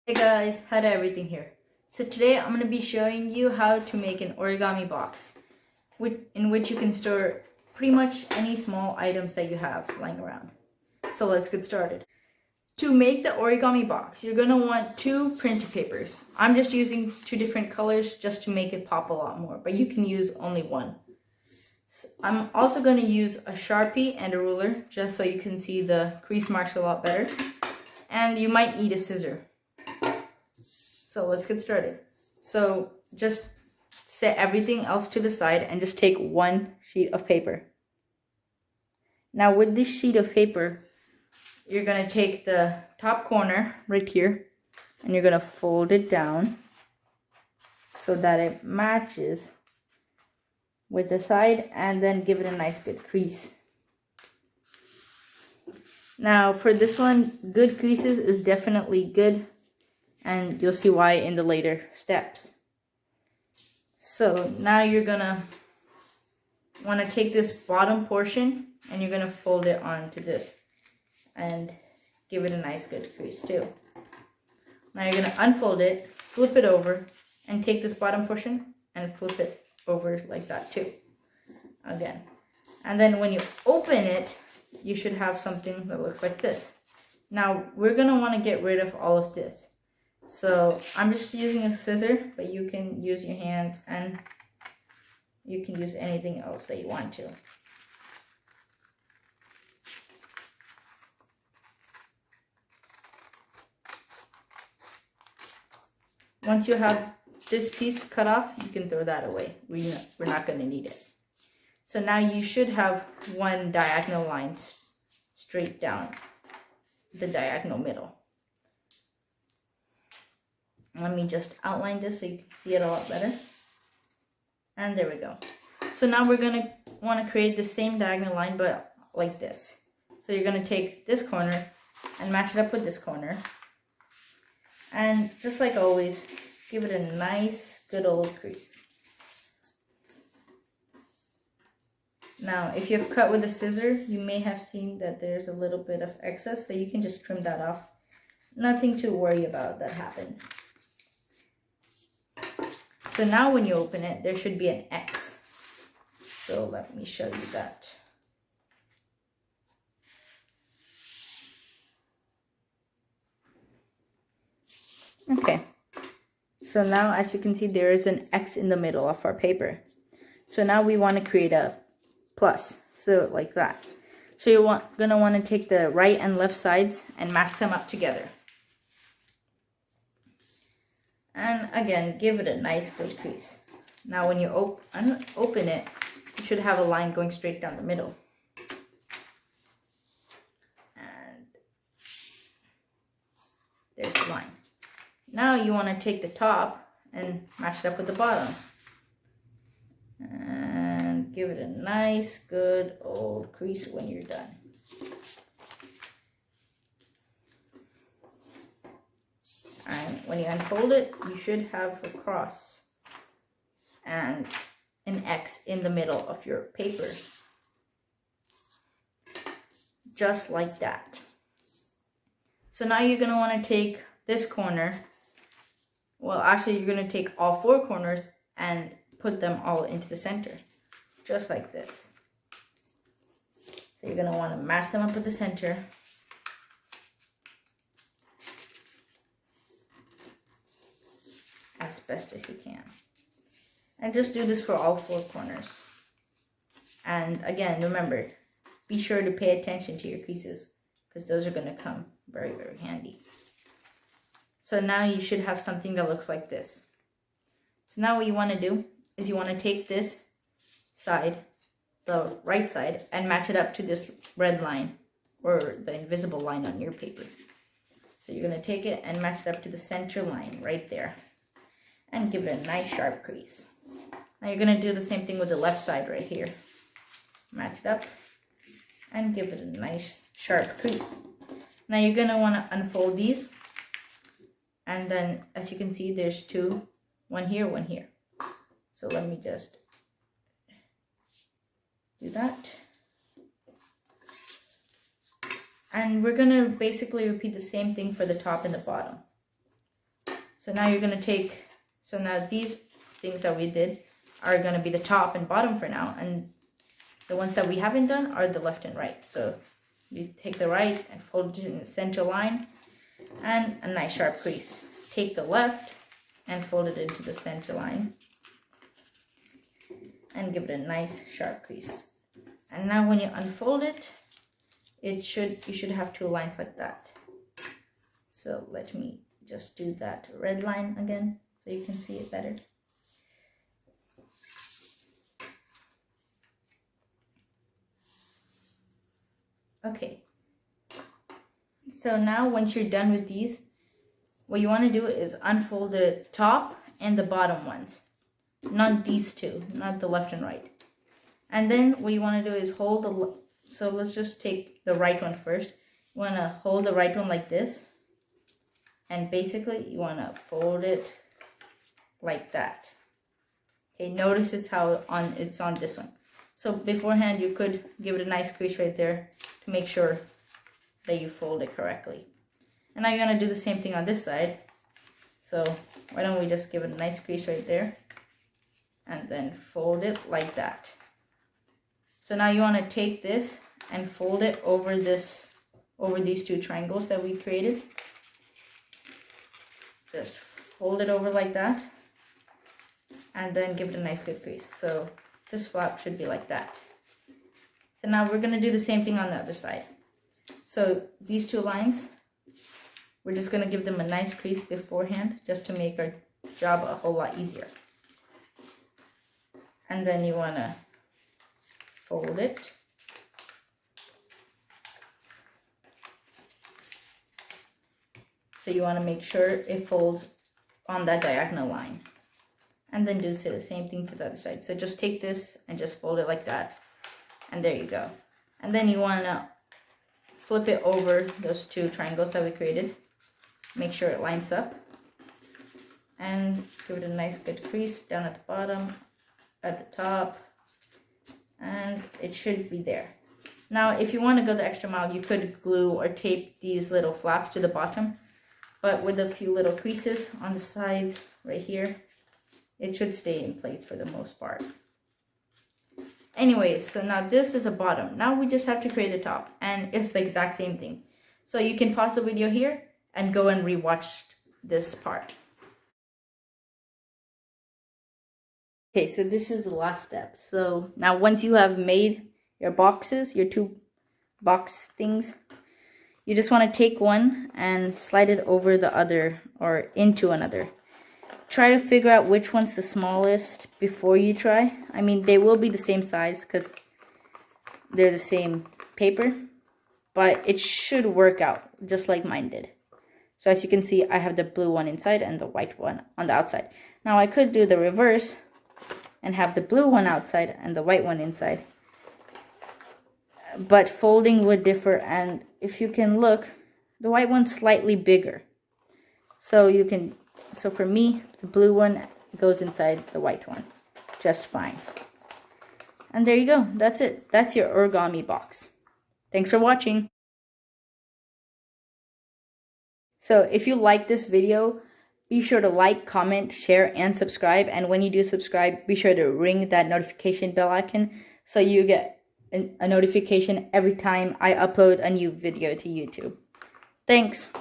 Hey guys, Hada Everything here. So today I'm going to be showing you how to make an origami box in which you can store pretty much any small items that you have lying around. So let's get started. To make the origami box, you're going to want two printer papers. I'm just using two different colors just to make it pop a lot more, but you can use only one. So I'm also going to use a Sharpie and a ruler just so you can see the crease marks a lot better. And you might need a scissor. So let's get started. So just set everything else to the side and just take one sheet of paper. Now with this sheet of paper, you're going to take the top corner right here and you're going to fold it down so that it matches with the side, and then give it a nice good crease. Now for this one, good creases is definitely good, and you'll see why in the later steps. So now you're gonna want to take this bottom portion and you're gonna fold it onto this and give it a nice good crease too. Now you're gonna unfold it, flip it over, and take this bottom portion and flip it over like that too. Again. And then when you open it, you should have something that looks like this. Now we're gonna want to get rid of all of this. So I'm just using a scissor, but you can use your hands and you can use anything else that you want to. Once you have this piece cut off, you can throw that away. We're not going to need it. So now you should have one diagonal line straight down the diagonal middle. Let me just outline this so you can see it a lot better. And there we go. So now we're going to want to create the same diagonal line, but like this. So you're going to take this corner and match it up with this corner. And just like always, give it a nice, good old crease. Now, if you've cut with a scissor, you may have seen that there's a little bit of excess, so you can just trim that off. Nothing to worry about that happens. So now when you open it, there should be an X. So let me show you that. Okay. So now, as you can see, there is an X in the middle of our paper. So now we want to create a plus, so like that. So you're gonna want to take the right and left sides and match them up together. And again, give it a nice good crease. Now when you open it, you should have a line going straight down the middle. And there's the line. Now you want to take the top and match it up with the bottom. And give it a nice good old crease when you're done. And when you unfold it, you should have a cross and an X in the middle of your paper. Just like that. So now you're going to want to take this corner. Well, actually, you're going to take all four corners and put them all into the center. Just like this. So you're going to want to match them up with the center. As best as you can. And just do this for all four corners. And again, remember, be sure to pay attention to your creases, because those are going to come very, very handy. So now you should have something that looks like this. So now what you want to do is you want to take this side, the right side, and match it up to this red line, or the invisible line on your paper. So you're going to take it and match it up to the center line right there. And give it a nice sharp crease. Now you're going to do the same thing with the left side right here. Match it up and give it a nice sharp crease. Now you're going to want to unfold these. And then, as you can see, there's two. One here, one here. So let me just do that. And we're going to basically repeat the same thing for the top and the bottom. So now you're going to take, so now these things that we did are going to be the top and bottom for now, and the ones that we haven't done are the left and right. So you take the right and fold it in the center line and a nice sharp crease. Take the left and fold it into the center line and give it a nice sharp crease. And now when you unfold it, you should have two lines like that. So let me just do that red line again so you can see it better. Okay, so now once you're done with these, what you want to do is unfold the top and the bottom ones, not these two, not the left and right. And then what you want to do is hold the, so let's just take the right one first. You want to hold the right one like this, and basically you want to fold it like that. Okay, notice it's how it's on this one. So beforehand you could give it a nice crease right there to make sure that you fold it correctly. And now you're going to do the same thing on this side. So why don't we just give it a nice crease right there and then fold it like that. So now you want to take this and fold it over these two triangles that we created. Just fold it over like that and then give it a nice good crease. So this flap should be like that. So now we're going to do the same thing on the other side. So these two lines, we're just going to give them a nice crease beforehand just to make our job a whole lot easier. And then you want to fold it. So you want to make sure it folds on that diagonal line. And then do the same thing to the other side. So just take this and just fold it like that. And there you go. And then you want to flip it over those two triangles that we created. Make sure it lines up. And give it a nice good crease down at the bottom, at the top. And it should be there. Now, if you want to go the extra mile, you could glue or tape these little flaps to the bottom. But with a few little creases on the sides right here, it should stay in place for the most part. Anyways, so now this is the bottom. Now we just have to create the top, and it's the exact same thing. So you can pause the video here and go and rewatch this part. Okay, so this is the last step. So now once you have made your boxes, your two box things, you just want to take one and slide it over the other or into another. Try to figure out which one's the smallest before you try. I mean, they will be the same size because they're the same paper, but it should work out just like mine did. So as you can see, I have the blue one inside and the white one on the outside. Now I could do the reverse and have the blue one outside and the white one inside. But folding would differ, and if you can look, the white one's slightly bigger. So for me, the blue one goes inside the white one just fine. And there you go. That's it. That's your origami box. Thanks for watching. So if you like this video, be sure to like, comment, share, and subscribe. And when you do subscribe, be sure to ring that notification bell icon so you get a notification every time I upload a new video to YouTube. Thanks.